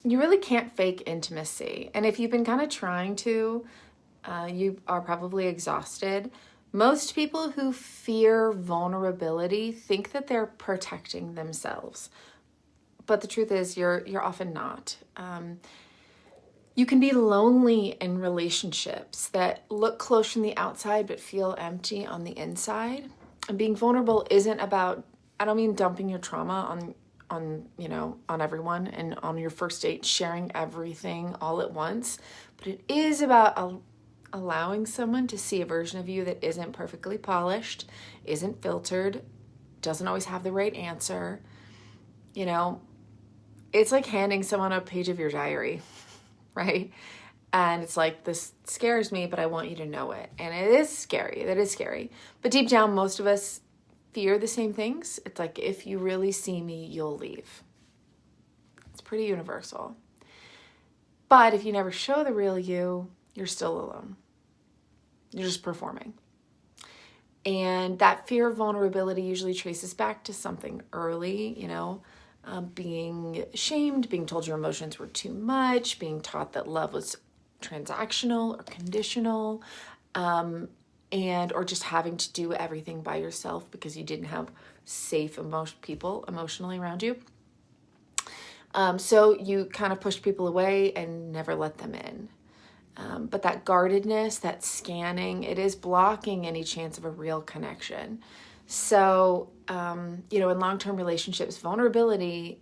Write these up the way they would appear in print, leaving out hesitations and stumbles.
You really can't fake intimacy. And if you've been kind of trying to, you are probably exhausted. Most people who fear vulnerability think that they're protecting themselves. But the truth is, you're often not. You can be lonely in relationships that look close from the outside but feel empty on the inside. And being vulnerable isn't about, I don't mean dumping your trauma on everyone and on your first date, sharing everything all at once, but it is about allowing someone to see a version of you that isn't perfectly polished, isn't filtered, doesn't always have the right answer. It's like handing someone a page of your diary, right? And it's like, this scares me, but I want you to know it. And it is scary. That is scary. But deep down, most of us fear the same things. It's like, if you really see me, you'll leave. It's pretty universal. But if you never show the real you, you're still alone. You're just performing. And that fear of vulnerability usually traces back to something early, being shamed, being told your emotions were too much, being taught that love was transactional or conditional, or just having to do everything by yourself because you didn't have safe people emotionally around you. So you kind of pushed people away and never let them in. But that guardedness, that scanning, it is blocking any chance of a real connection. So, in long-term relationships, vulnerability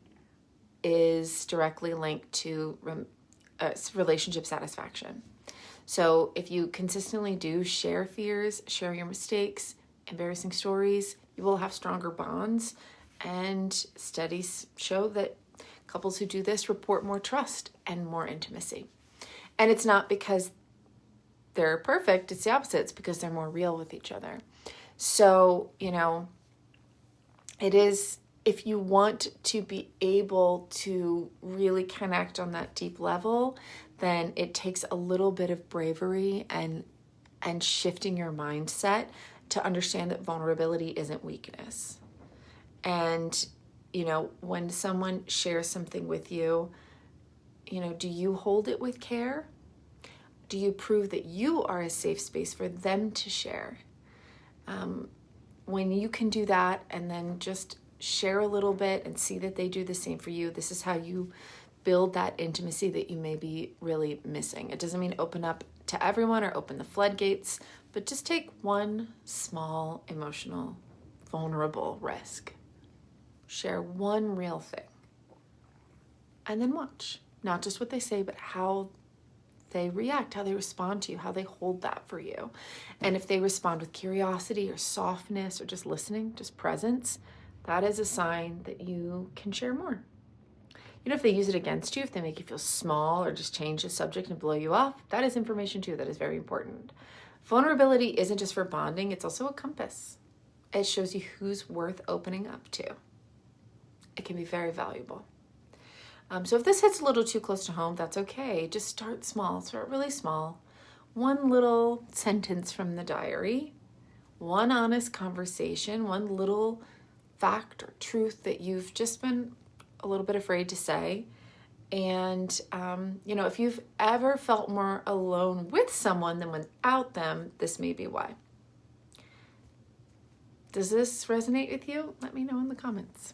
is directly linked to relationship satisfaction. So if you consistently do share fears, share your mistakes, embarrassing stories, you will have stronger bonds. And studies show that couples who do this report more trust and more intimacy. And it's not because they're perfect, it's the opposite. It's because they're more real with each other. So, it is, if you want to be able to really connect on that deep level, then it takes a little bit of bravery and shifting your mindset to understand that vulnerability isn't weakness. And, when someone shares something with you, do you hold it with care? Do you prove that you are a safe space for them to share? When you can do that and then just share a little bit and see that they do the same for you, this is how you build that intimacy that you may be really missing. It doesn't mean open up to everyone or open the floodgates, but just take one small, emotional, vulnerable risk. Share one real thing. And then watch. Not just what they say, but how they react, how they respond to you, how they hold that for you. And if they respond with curiosity or softness or just listening, just presence, that is a sign that you can share more. If they use it against you, if they make you feel small or just change the subject and blow you off, that is information too. That is very important. Vulnerability isn't just for bonding, it's also a compass. It shows you who's worth opening up to. It can be very valuable. So if this hits a little too close to home, that's okay. Just start small, start really small. One little sentence from the diary, one honest conversation, one little fact or truth that you've just been a little bit afraid to say. And, if you've ever felt more alone with someone than without them, this may be why. Does this resonate with you? Let me know in the comments.